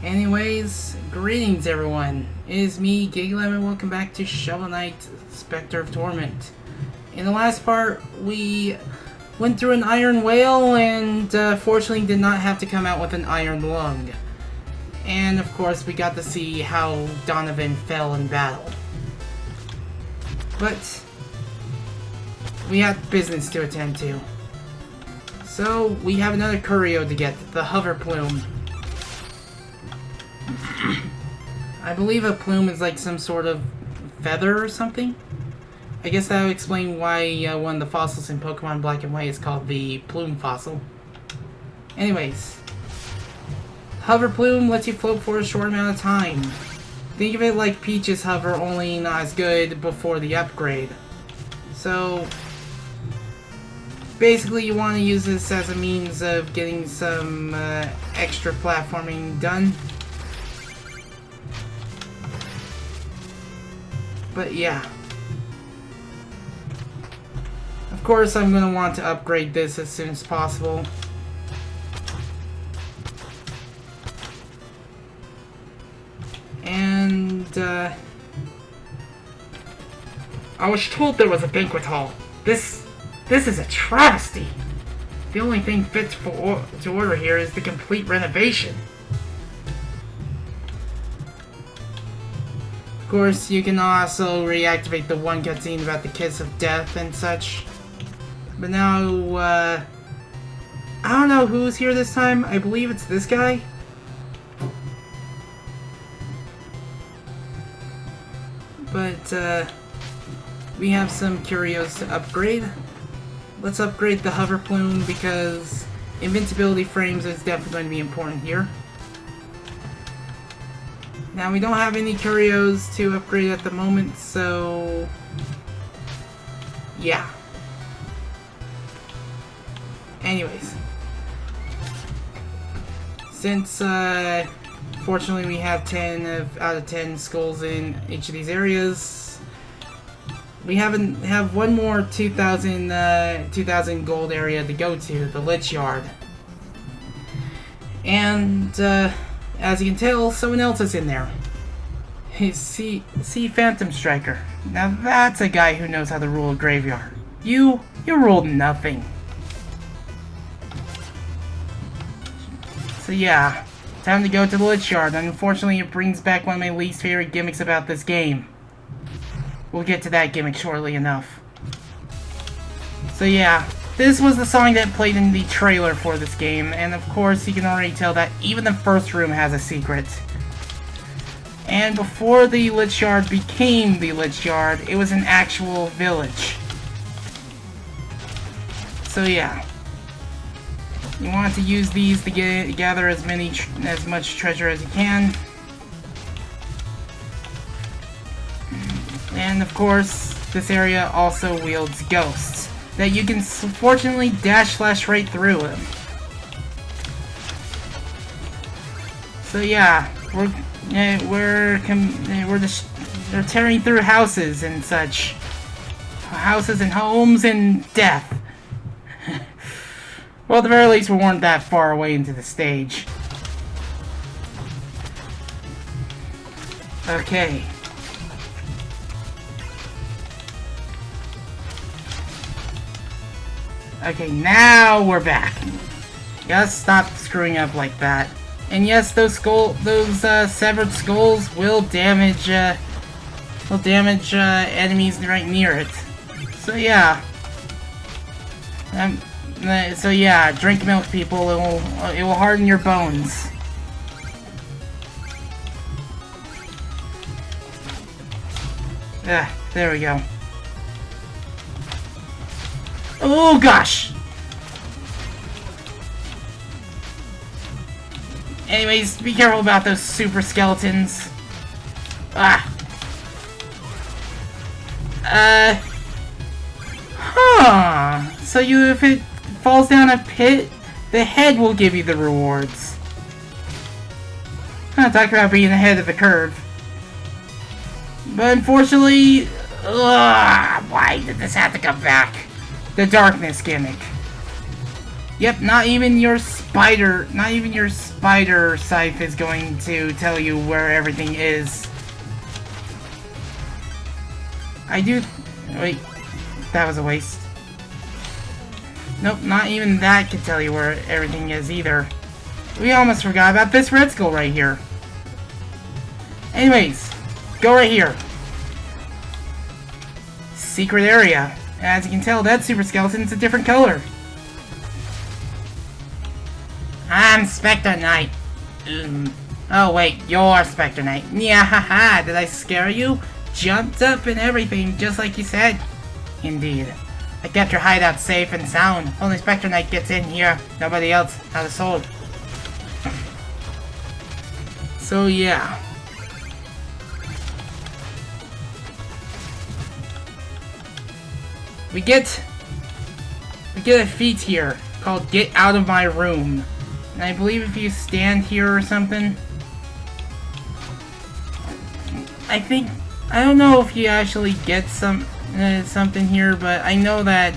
Anyways, greetings everyone. It is me, Giglem, and welcome back to Shovel Knight, Specter of Torment. In the last part, we went through an iron whale and fortunately did not have to come out with an iron lung. And of course, we got to see how Donovan fell in battle. But we have business to attend to. So, we have another curio to get, the hover plume. I believe a plume is like some sort of feather or something. I guess that would explain why one of the fossils in Pokemon Black and White is called the Plume fossil. Anyways, hover plume lets you float for a short amount of time. Think of it like Peach's hover, only not as good before the upgrade. So, basically you want to use this as a means of getting some extra platforming done. But yeah. Of course, I'm going to want to upgrade this as soon as possible. And, I was told there was a Banquet Hall. This is a travesty. The only thing fit to order here is the complete renovation. Of course, you can also reactivate the one cutscene about the kiss of death and such. But now, I don't know who's here this time. I believe it's this guy. But, we have some curios to upgrade. Let's upgrade the hover plume because invincibility frames is definitely going to be important here. Now, we don't have any curios to upgrade at the moment, so yeah. Anyways, since fortunately we have 10 out of 10 skulls in each of these areas, we have one more 2,000 gold area to go to, the Lich Yard. And as you can tell, someone else is in there. See Phantom Striker. Now that's a guy who knows how to rule a graveyard. You ruled nothing. So yeah, time to go to the Lich Yard. Unfortunately, it brings back one of my least favorite gimmicks about this game. We'll get to that gimmick shortly enough. So yeah, this was the song that played in the trailer for this game, and of course you can already tell that even the first room has a secret. And before the Lich Yard became the Lich Yard, it was an actual village. So yeah, you want to use these to gather as much treasure as you can. And of course, this area also wields ghosts that you can fortunately dash/slash right through them. So yeah, we're tearing through houses and such, houses and homes and death. Well, at the very least, we weren't that far away into the stage. Okay. Okay, now we're back. Gotta stop screwing up like that. And yes, those severed skulls will damage enemies right near it. So yeah. So yeah, drink milk, people. It will harden your bones. There we go. Oh gosh! Anyways, be careful about those super skeletons. So if it falls down a pit, the head will give you the rewards. Talk about being ahead of the curve. But unfortunately, why did this have to come back? The darkness gimmick. Yep, not even your not even your spider scythe is going to tell you where everything is. Wait, that was a waste. Nope, not even that could tell you where everything is either. We almost forgot about this red skull right here. Anyways, go right here. Secret area. As you can tell, that super skeleton is a different color. I'm Specter Knight. Oh wait, you're Specter Knight. Yeah, haha, did I scare you? Jumped up and everything, just like you said. Indeed. I kept your hideout safe and sound. Only Specter Knight gets in here. Nobody else. Not a soul. So yeah. We get a feat here called Get Out of My Room. And I believe if you stand here or something, I don't know if you actually get something here, but I know that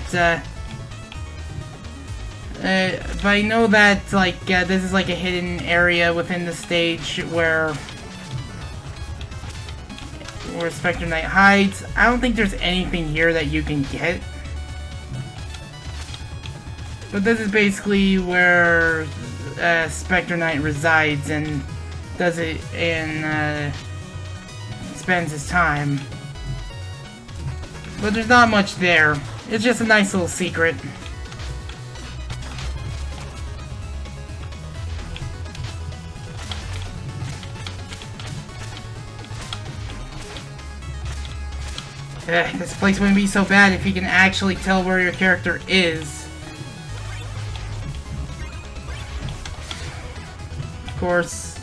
like this is like a hidden area within the stage where Specter Knight hides. I don't think there's anything here that you can get. But this is basically where Specter Knight resides and does it and spends his time. But there's not much there. It's just a nice little secret. This place wouldn't be so bad if you can actually tell where your character is. Of course,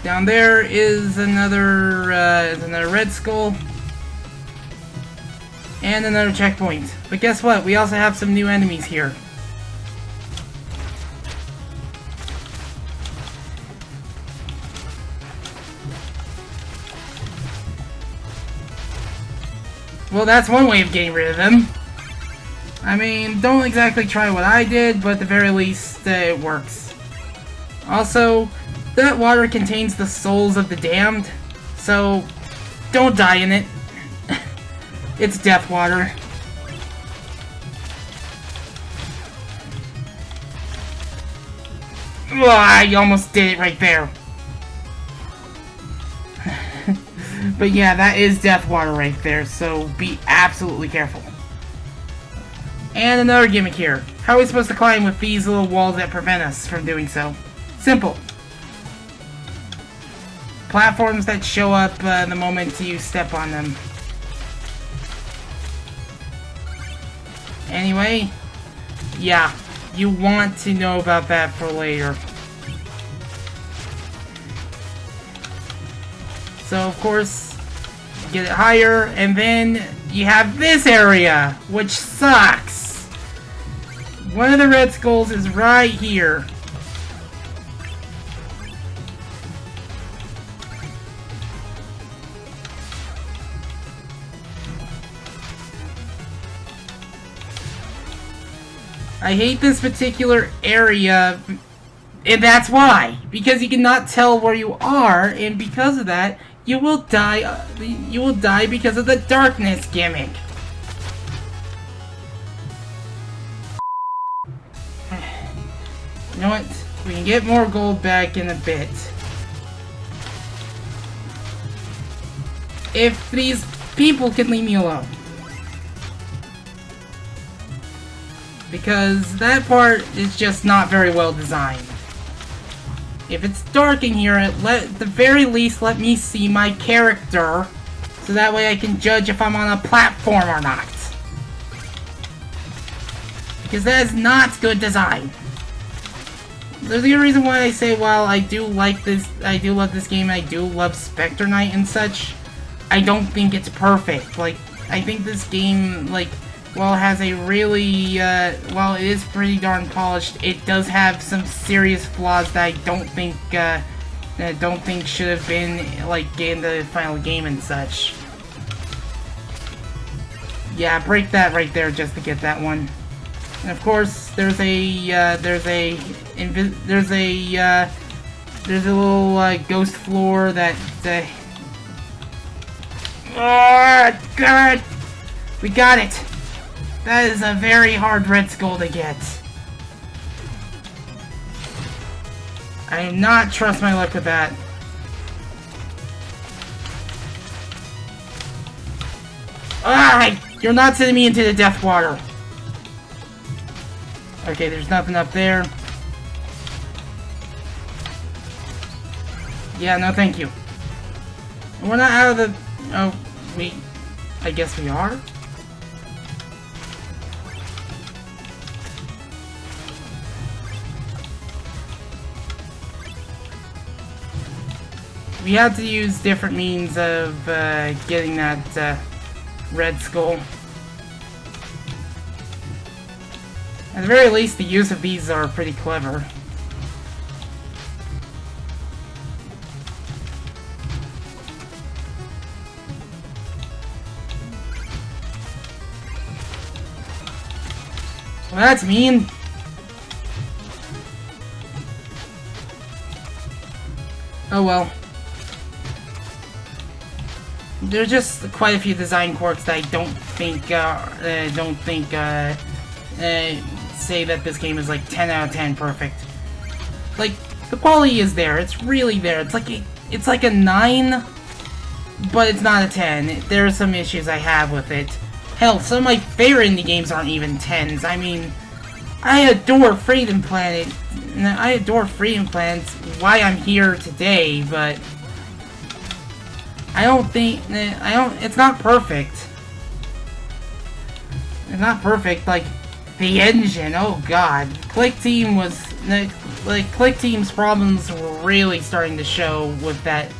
down there is another red skull and another checkpoint. But guess what? We also have some new enemies here. Well, that's one way of getting rid of them. I mean, don't exactly try what I did, but at the very least, it works. Also, that water contains the souls of the damned, so don't die in it. It's death water. Ugh, I almost did it right there. But yeah, that is death water right there, so be absolutely careful. And another gimmick here. How are we supposed to climb with these little walls that prevent us from doing so? Simple. Platforms that show up the moment you step on them. Anyway, yeah, you want to know about that for later. So, of course, get it higher, and then you have this area, which sucks. One of the red skulls is right here. I hate this particular area, and that's why. Because you cannot tell where you are, and because of that, you will die. You will die because of the darkness gimmick. You know what? We can get more gold back in a bit. If these people can leave me alone. Because that part is just not very well designed. If it's dark in here, at the very least let me see my character, so that way I can judge if I'm on a platform or not. Because that is not good design. There's a reason why I say while I do like this, I do love this game, I do love Specter Knight and such, I don't think it's perfect. Like, I think this game, like, while it has a really, while it is pretty darn polished, it does have some serious flaws that I don't think should have been, like, in the final game and such. Yeah, break that right there just to get that one. And of course, there's a there's a little ghost floor that oh god, we got it. That is a very hard red skull to get. I do not trust my luck with that. Ah, you're not sending me into the death water. Okay, there's nothing up there. Yeah, no thank you. We're not out of the... Oh, I guess we are? We have to use different means of getting that red skull. At the very least, the use of these are pretty clever. Well, that's mean. Oh well. There are just quite a few design quirks that I don't think say that this game is like 10 out of 10 perfect. Like, the quality is there. It's really there. It's like a 9, but it's not a 10. There are some issues I have with it. Hell, some of my favorite indie games aren't even 10s. I mean, I adore Freedom Planet. I adore Freedom Planet's why I'm here today, but it's not perfect. It's not perfect, like, the engine, oh god. Click Team's problems were really starting to show with that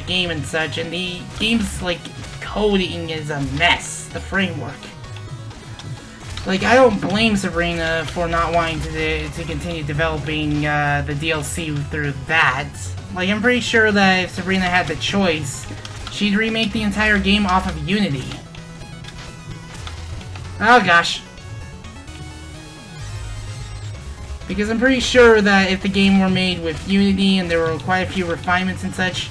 game and such, and the game's, like, coding is a mess, the framework. Like, I don't blame Sabrina for not wanting to continue developing the DLC through that. Like, I'm pretty sure that if Sabrina had the choice, she'd remake the entire game off of Unity. Oh gosh. Because I'm pretty sure that if the game were made with Unity and there were quite a few refinements and such,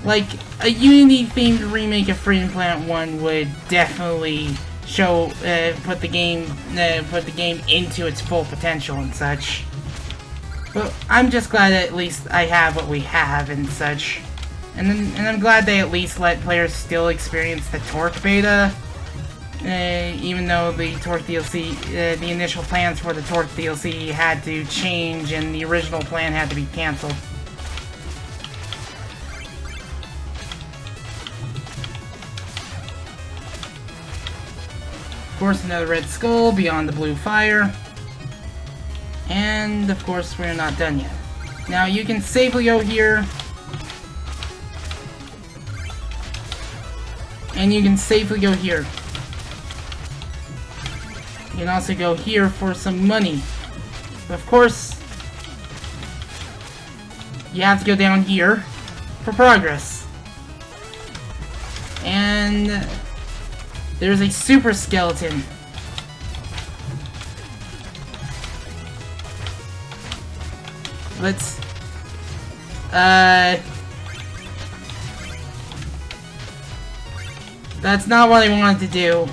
like, a Unity-themed remake of Freedom Planet 1 would definitely show, put the game into its full potential and such. But I'm just glad that at least I have what we have and such. And I'm glad they at least let players still experience the Torque beta. Even though the Torque DLC, the initial plans for the Torque DLC had to change and the original plan had to be cancelled. Of course, another red skull beyond the blue fire. And, of course, we're not done yet. Now, you can safely go here. And you can safely go here. You can also go here for some money. But of course, you have to go down here for progress. And there's a super skeleton. Let's that's not what I wanted to do.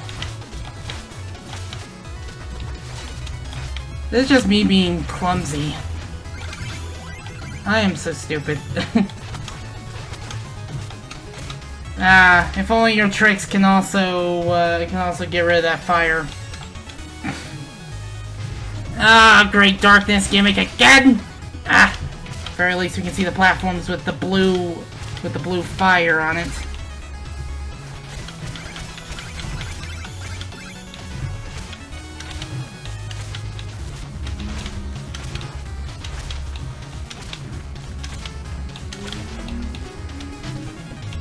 This is just me being clumsy. I am so stupid. If only your tricks can also get rid of that fire. Great darkness gimmick again! At very least we can see the platforms with the blue fire on it.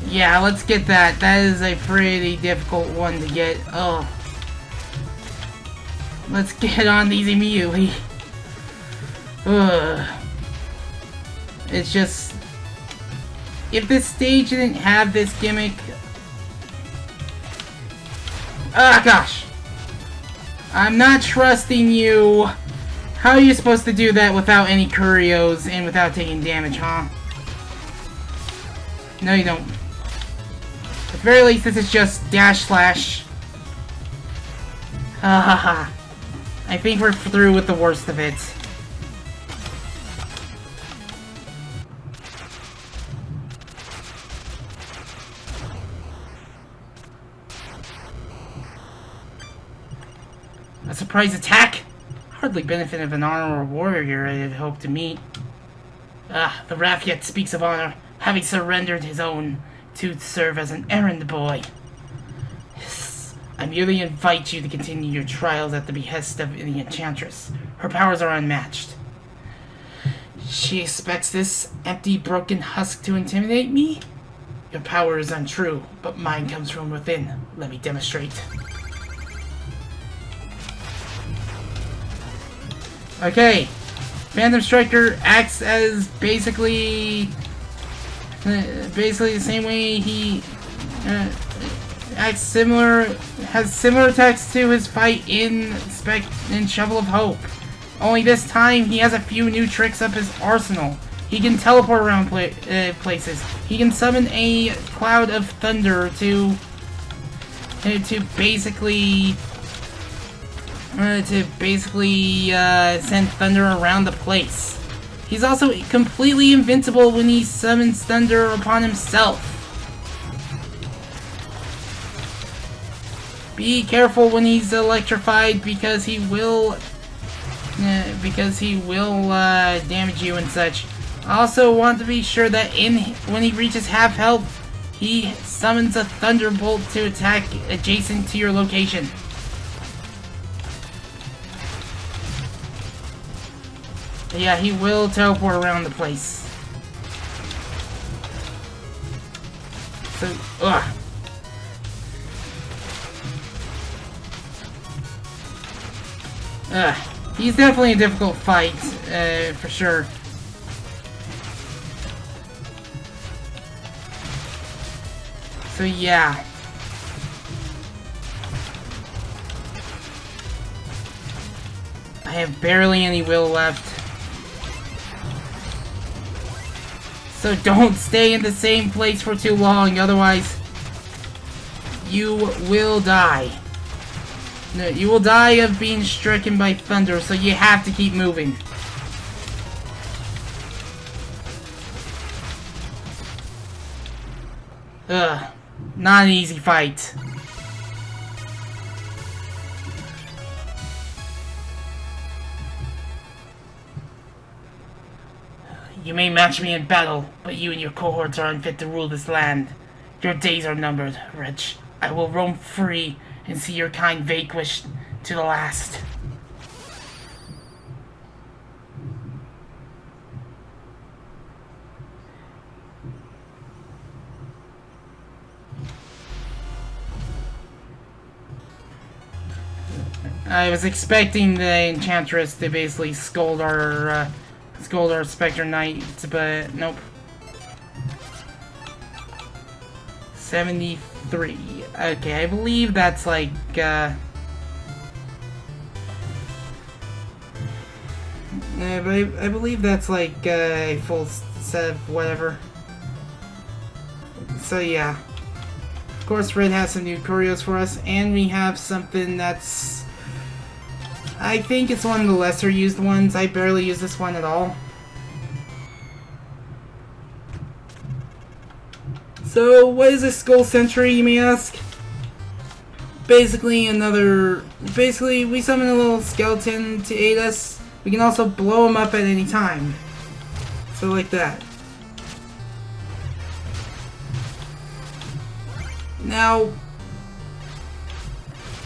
Yeah, let's get that. That is a pretty difficult one to get. Oh. Let's get on these immediately. Ugh. It's just... if this stage didn't have this gimmick... ah, gosh. I'm not trusting you. How are you supposed to do that without any curios and without taking damage, huh? No, you don't. At the very least, this is just dash slash. I think we're through with the worst of it. A surprise attack? Hardly benefit of an honor or warrior I had hoped to meet. Ah, the Wrath yet speaks of honor, having surrendered his own to serve as an errand boy. I merely invite you to continue your trials at the behest of the Enchantress. Her powers are unmatched. She expects this empty, broken husk to intimidate me? Your power is untrue, but mine comes from within. Let me demonstrate. Okay. Phantom Striker acts as basically the same way he acts similar, has similar attacks to his fight in Shovel of Hope. Only this time he has a few new tricks up his arsenal. He can teleport around places. He can summon a cloud of thunder to basically send thunder around the place. He's also completely invincible when he summons thunder upon himself. Be careful when he's electrified because he will damage you and such. Also want to be sure that when he reaches half health, he summons a thunderbolt to attack adjacent to your location. Yeah, he will teleport around the place. So, he's definitely a difficult fight, for sure. So, yeah. I have barely any will left. So don't stay in the same place for too long, otherwise you will die. No, you will die of being stricken by thunder, so you have to keep moving. Not an easy fight. You may match me in battle, but you and your cohorts are unfit to rule this land. Your days are numbered, wretch. I will roam free and see your kind vanquished to the last. I was expecting the Enchantress to basically scold our Spectre Knight, but nope. 73. Okay, I believe that's like, I believe that's like a full set of whatever. So yeah. Of course, Red has some new curios for us, and we have something that's... I think it's one of the lesser used ones. I barely use this one at all. So, what is a Skull Sentry, you may ask? Basically, we summon a little skeleton to aid us. We can also blow him up at any time. So, like that. Now,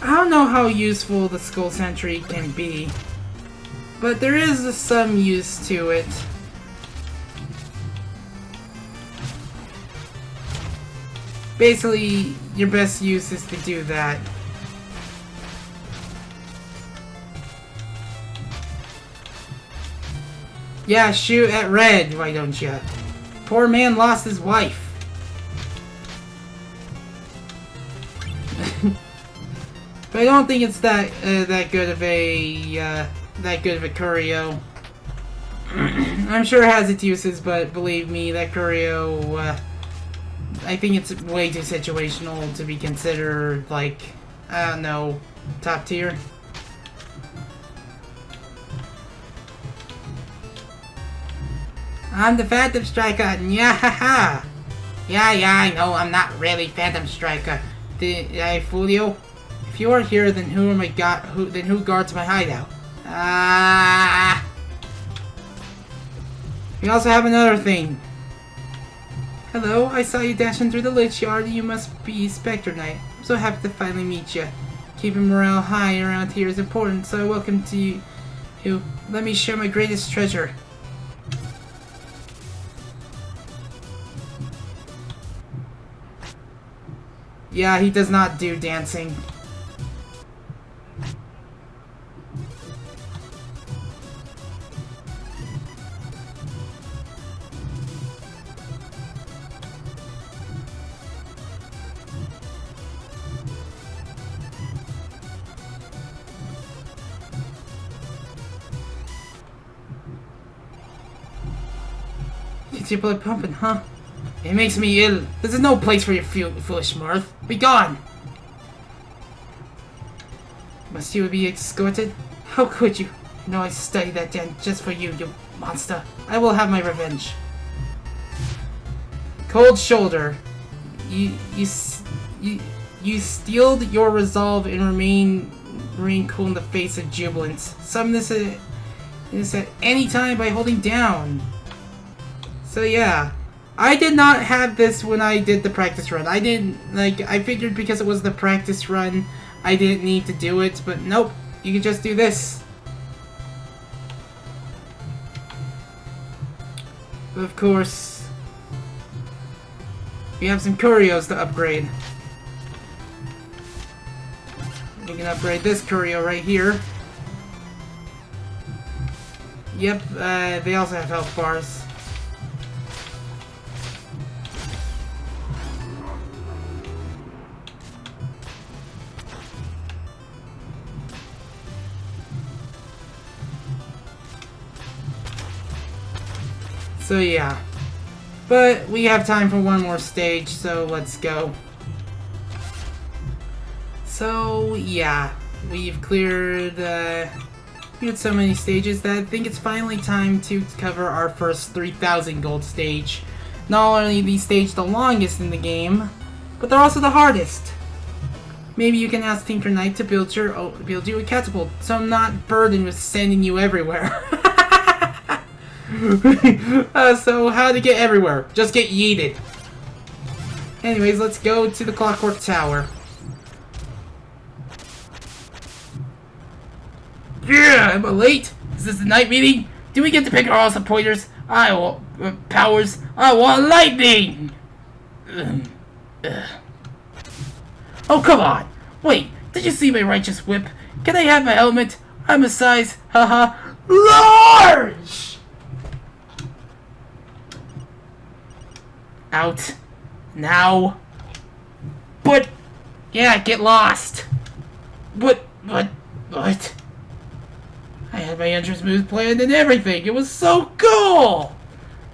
I don't know how useful the Skull Sentry can be, but there is some use to it. Basically, your best use is to do that. Yeah, shoot at Red, why don't ya? Poor man lost his wife. But I don't think it's that good of a that good of a curio. I'm sure it has its uses, but believe me, that curio, I think it's way too situational to be considered, like, I don't know, top tier. I'm the Phantom Striker, yeah, I know, I'm not really Phantom Striker. Did I fool you? If you are here, then who guards my hideout? We also have another thing. Hello, I saw you dashing through the lich yard. You must be Specter Knight. I'm so happy to finally meet you. Keeping morale high around here is important, so I welcome to you. Let me share my greatest treasure. Yeah, he does not do dancing. Gets your blood pumping, huh? It makes me ill. This is no place for your foolish mirth. Be gone! Must you be escorted? How could you? You know I studied that dance just for you, you monster. I will have my revenge. Cold shoulder. You steeled your resolve and remain cool in the face of jubilance. Summon this at any time by holding down. So yeah. I did not have this when I did the practice run. I figured because it was the practice run, I didn't need to do it, but nope, you can just do this. Of course, we have some curios to upgrade. We can upgrade this curio right here. Yep, they also have health bars. So yeah, but we have time for one more stage, so let's go. So yeah, we've cleared so many stages that I think it's finally time to cover our first 3,000 gold stage. Not only the stage the longest in the game, but they're also the hardest. Maybe you can ask Tinker Knight to build you a catapult, so I'm not burdened with sending you everywhere. So how to get everywhere? Just get yeeted. Anyways, let's go to the Clockwork Tower. Yeah, am I late? Is this the night meeting? Do we get to pick our awesome pointers? I want powers. I want lightning. Oh, come on. Wait, did you see my righteous whip? Can I have my helmet? I'm a size, haha, large! Out. Now. But, yeah, get lost. What? I had my entrance move planned and everything. It was so cool!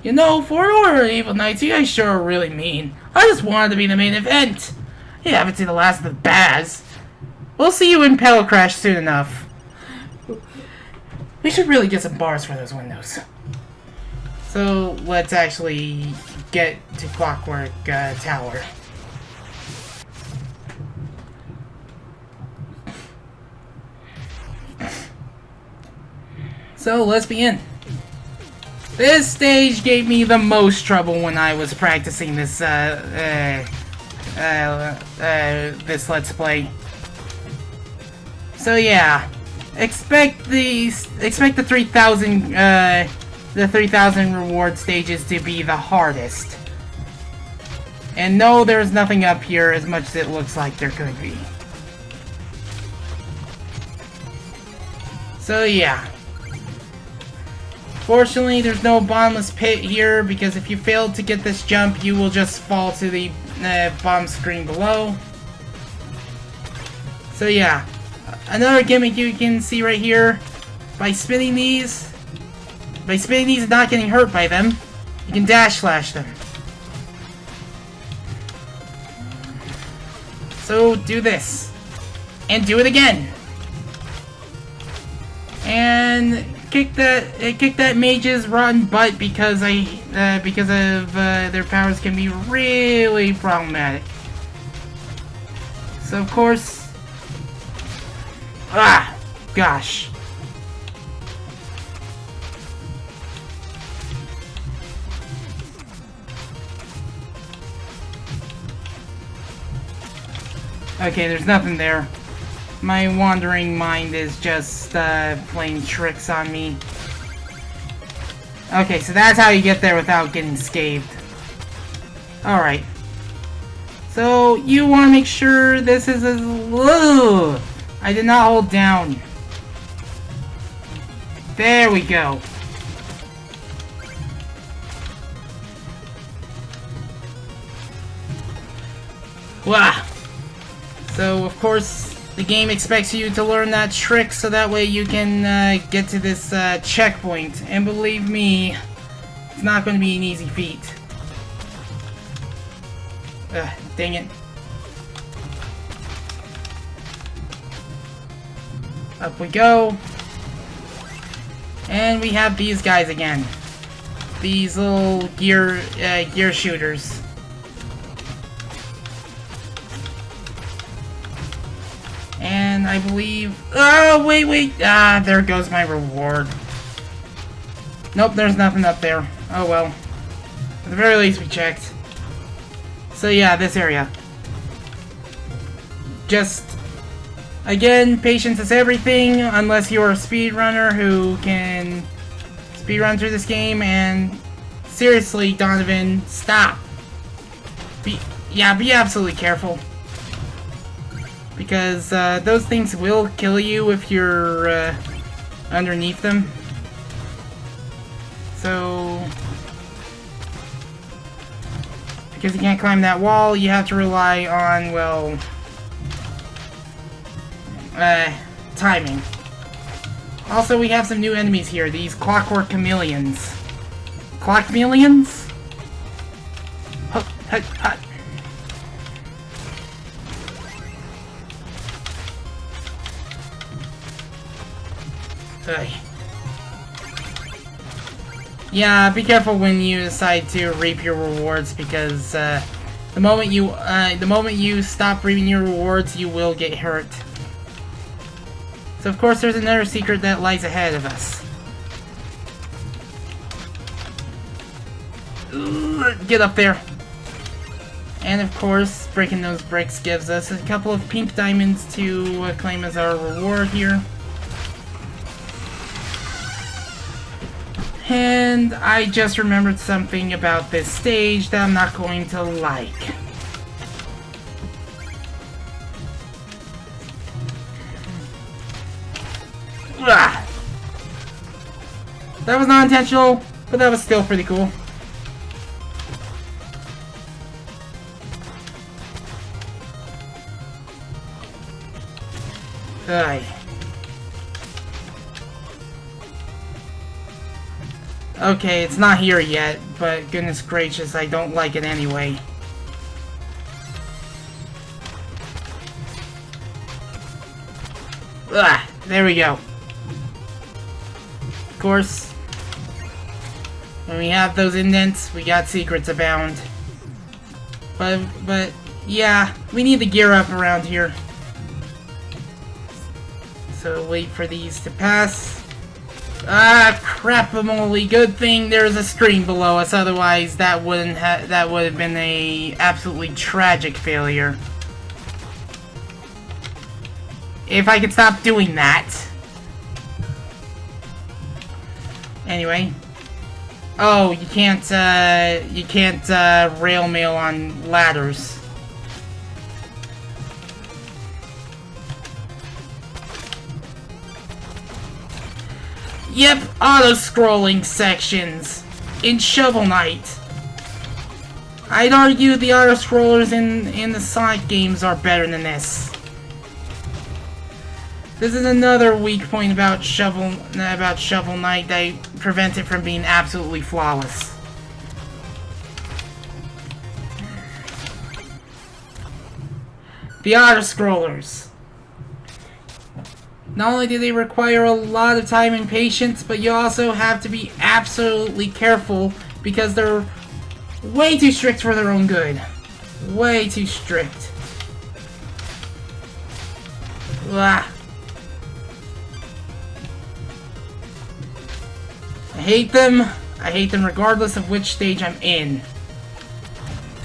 You know, for an order of evil knights, you guys sure are really mean. I just wanted to be the main event. You haven't seen the last of the Baz. We'll see you in Pedal Crash soon enough. We should really get some bars for those windows. So, let's actually get to Clockwork Tower. So, let's begin. This stage gave me the most trouble when I was practicing this, this Let's Play. So yeah, expect the 3,000 reward stages to be the hardest. And no, there's nothing up here as much as it looks like there could be. So yeah. Fortunately, there's no bottomless pit here, because if you fail to get this jump, you will just fall to the bottom screen below. So yeah, another gimmick you can see right here by spinning these and not getting hurt by them, you can dash slash them. So do this. And do it again. And kick that mage's rotten butt because of their powers can be really problematic. So of course, gosh. Okay, there's nothing there. My wandering mind is just playing tricks on me. Okay, so that's how you get there without getting scathed. Alright. So, you want to make sure this is as... Ugh, I did not hold down. There we go. Wow. So, of course, the game expects you to learn that trick so that way you can get to this checkpoint. And believe me, it's not going to be an easy feat. Dang it. Up we go. And we have these guys again. These little gear shooters. And I believe... Oh, wait! There goes my reward. Nope, there's nothing up there. Oh well. At the very least, we checked. So yeah, this area. Just... Again, patience is everything, unless you're a speedrunner who can speedrun through this game, and... Seriously, Donovan, stop! Be absolutely careful. Because those things will kill you if you're underneath them. So, because you can't climb that wall, you have to rely on, well, timing. Also, we have some new enemies here, these Clockwork Chameleons. Clock Chameleons? Hut, hut, hut. Yeah, be careful when you decide to reap your rewards because the moment you stop reaping your rewards, you will get hurt. So of course, there's another secret that lies ahead of us. Get up there. And of course, breaking those bricks gives us a couple of pink diamonds to claim as our reward here. And I just remembered something about this stage that I'm not going to like. Ugh. That was not intentional, but that was still pretty cool. Ugh. Okay, it's not here yet, but goodness gracious, I don't like it anyway. Ugh, there we go. Of course, when we have those indents, we got secrets abound. But yeah, we need to gear up around here. So wait for these to pass. Ah, crap-a-moly. Good thing there's a screen below us, otherwise that would have been a absolutely tragic failure. If I could stop doing that. Anyway. Oh, you can't rail mail on ladders. Yep, auto-scrolling sections in Shovel Knight. I'd argue the auto-scrollers in the Sonic games are better than this. This is another weak point about Shovel Knight that prevents it from being absolutely flawless. The auto-scrollers. Not only do they require a lot of time and patience, but you also have to be absolutely careful because they're way too strict for their own good. Way too strict. Ugh. I hate them. I hate them regardless of which stage I'm in.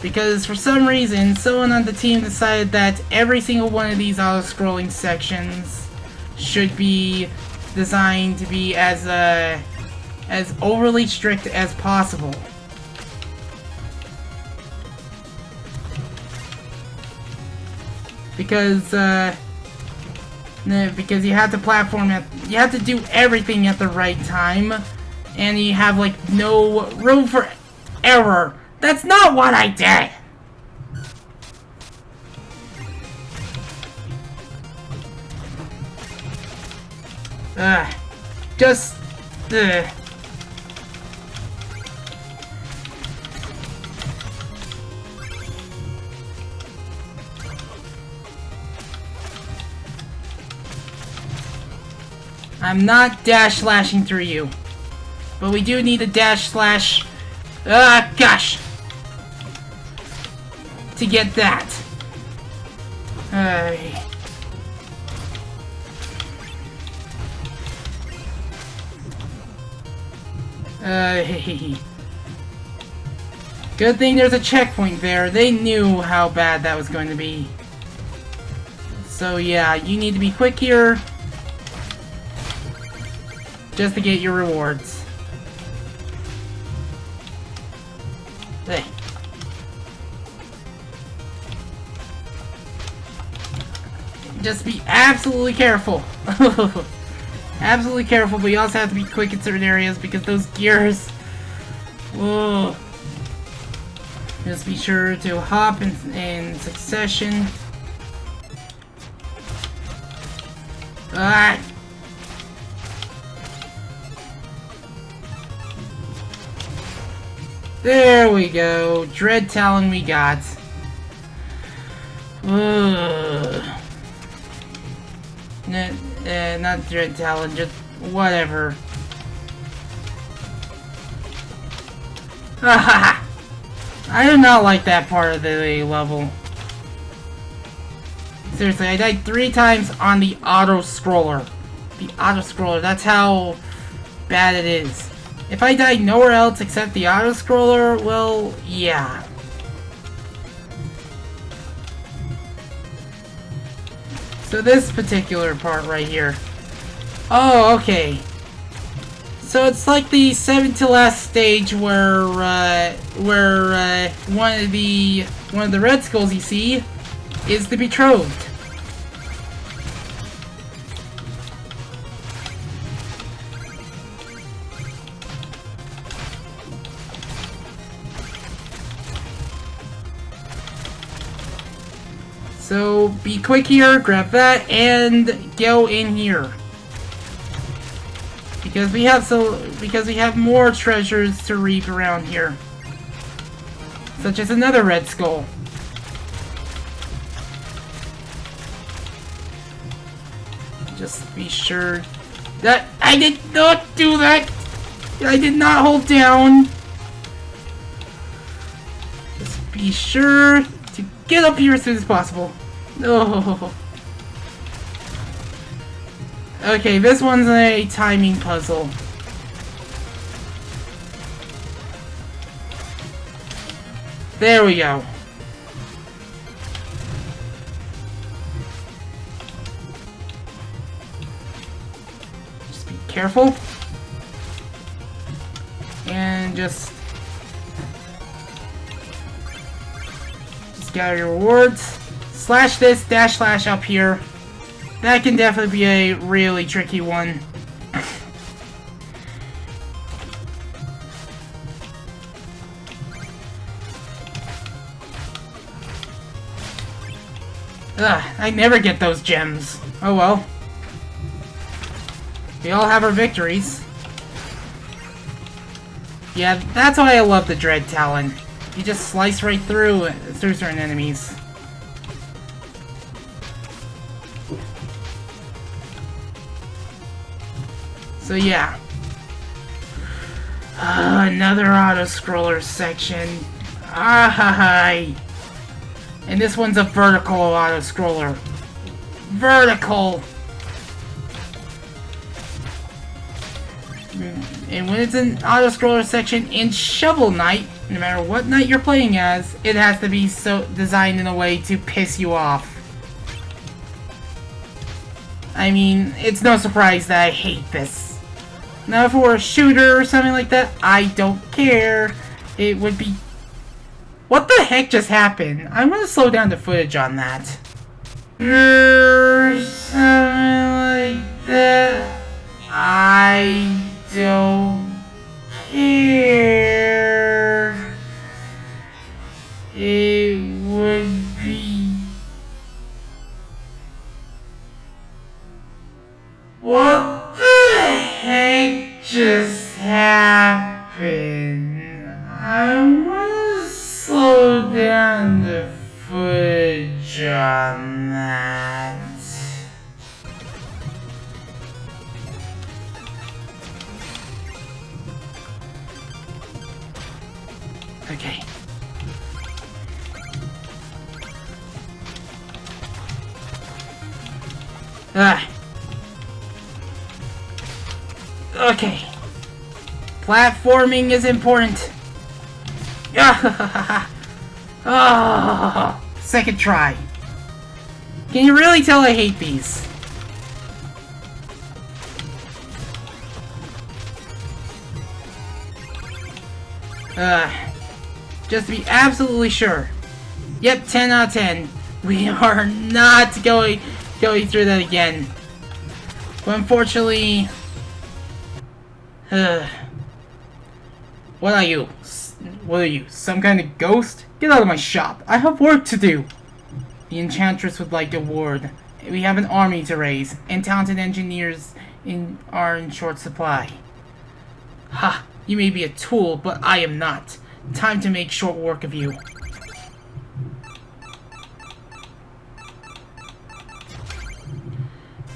Because for some reason, someone on the team decided that every single one of these auto-scrolling sections should be designed to be as overly strict as possible. Because you have to you have to do everything at the right time, and you have like no room for error. That's not what I did! I'm not dash slashing through you. But we do need a dash slash... gosh! To get that. Good thing there's a checkpoint there. They knew how bad that was going to be. So yeah, you need to be quick here. Just to get your rewards. Hey. Just be absolutely careful. Absolutely careful, but you also have to be quick in certain areas because those gears... Whoa. Just be sure to hop in succession. Ah! There we go. Dread Talon we got. Not Dread Talon, just whatever. I do not like that part of the level. Seriously, I died 3 times on the auto-scroller. The auto-scroller, that's how bad it is. If I died nowhere else except the auto-scroller, well, yeah. So this particular part right here. Oh, okay. So it's like the 7th to last stage where one of the red skulls you see is the betrothed. So be quick here, grab that, and go in here. Because we have more treasures to reap around here. Such as another red skull. Just be sure that I did not do that! I did not hold down! Just be sure to get up here as soon as possible. Oh. Okay, this one's a timing puzzle. There we go. Just be careful. And just gather your rewards. Slash this, dash slash up here. That can definitely be a really tricky one. Ugh, I never get those gems. Oh well. We all have our victories. Yeah, that's why I love the Dread Talon. You just slice right through certain enemies. So yeah. Another auto-scroller section. And this one's a vertical auto-scroller. Vertical! And when it's an auto-scroller section in Shovel Knight, no matter what knight you're playing as, it has to be so designed in a way to piss you off. I mean, it's no surprise that I hate this. Now, if it were a shooter or something like that, I don't care. It would be... What the heck just happened? I'm gonna slow down the footage on that. Or something like that. I don't care. It would be... What the heck just happened? I want to slow down the footage on that. Okay. Okay. Platforming is important. Oh, second try. Can you really tell I hate these? Just to be absolutely sure. Yep, 10 out of 10. We are not going through that again. But unfortunately... What are you? What are you? Some kind of ghost? Get out of my shop. I have work to do. The Enchantress would like a ward. We have an army to raise, and talented engineers are in short supply. Ha! You may be a tool, but I am not. Time to make short work of you.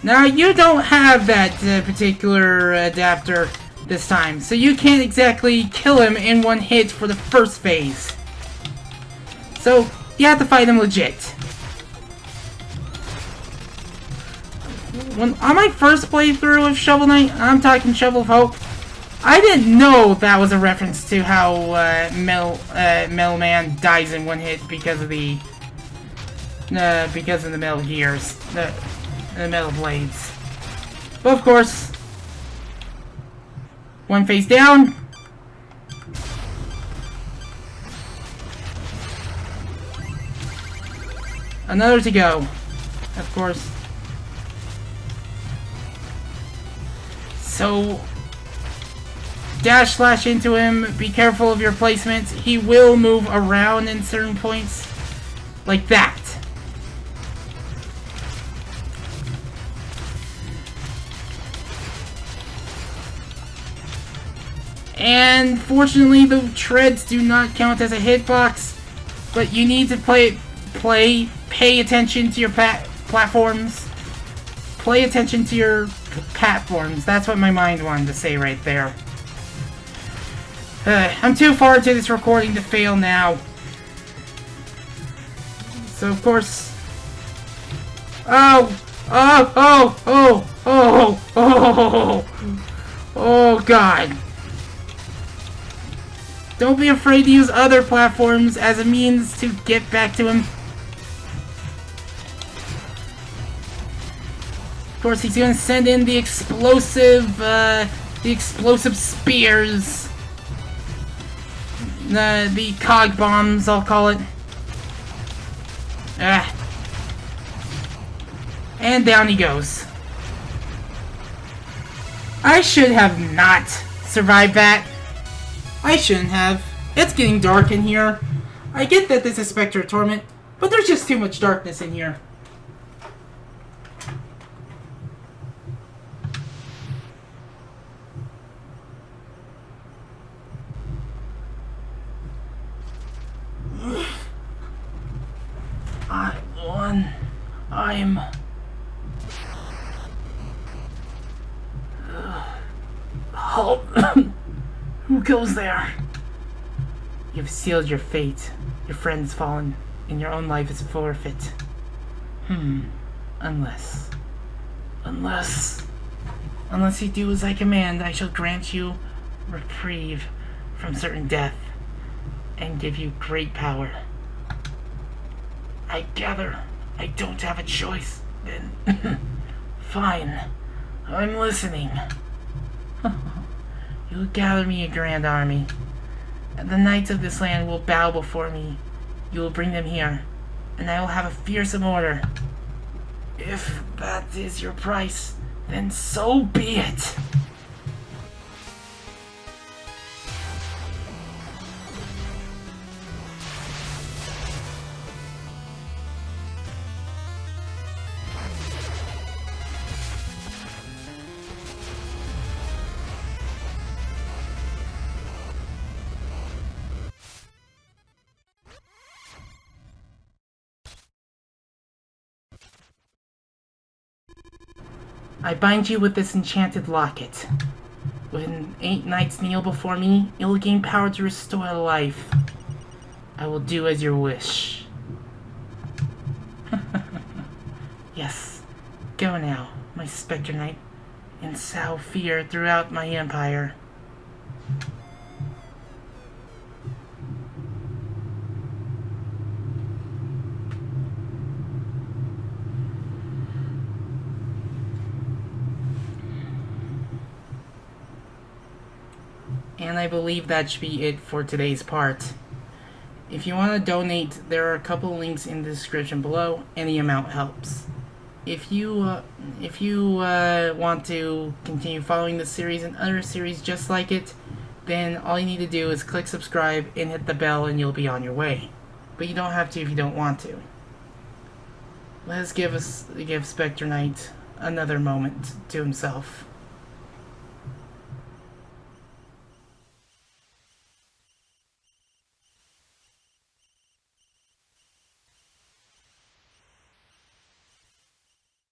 Now, you don't have that particular adapter this time, so you can't exactly kill him in one hit for the first phase. So, you have to fight him legit. On my first playthrough of Shovel Knight, I'm talking Shovel of Hope, I didn't know that was a reference to how Metal Man dies in one hit because of the metal gears, the metal blades. But of course, one face down. Another to go. Of course. So, dash slash into him. Be careful of your placements. He will move around in certain points. Like that. And fortunately, the treads do not count as a hitbox. But you need to pay attention to your platforms. Pay attention to your platforms. That's what my mind wanted to say right there. I'm too far into this recording to fail now. So of course... Oh god. Don't be afraid to use other platforms as a means to get back to him. Of course, he's gonna send in the explosive spears. The cog bombs, I'll call it. And down he goes. I should have not survived that. I shouldn't have. It's getting dark in here. I get that this is Specter of Torment, but there's just too much darkness in here. time. Halt! Who goes there? You've sealed your fate. Your friend's fallen, and your own life is forfeit. Unless you do as I command, I shall grant you reprieve from certain death, and give you great power. I gather I don't have a choice, then. Fine. I'm listening. You'll gather me a grand army, and the knights of this land will bow before me. You will bring them here, and I will have a fearsome order. If that is your price, then so be it. I bind you with this enchanted locket. When 8 knights kneel before me, you will gain power to restore life. I will do as you wish. Yes, go now, my Spectre Knight, and sow fear throughout my empire. And I believe that should be it for today's part. If you want to donate, there are a couple links in the description below. Any amount helps. If you want to continue following this series and other series just like it, then all you need to do is click subscribe and hit the bell and you'll be on your way. But you don't have to if you don't want to. Let's give Spectre Knight another moment to himself.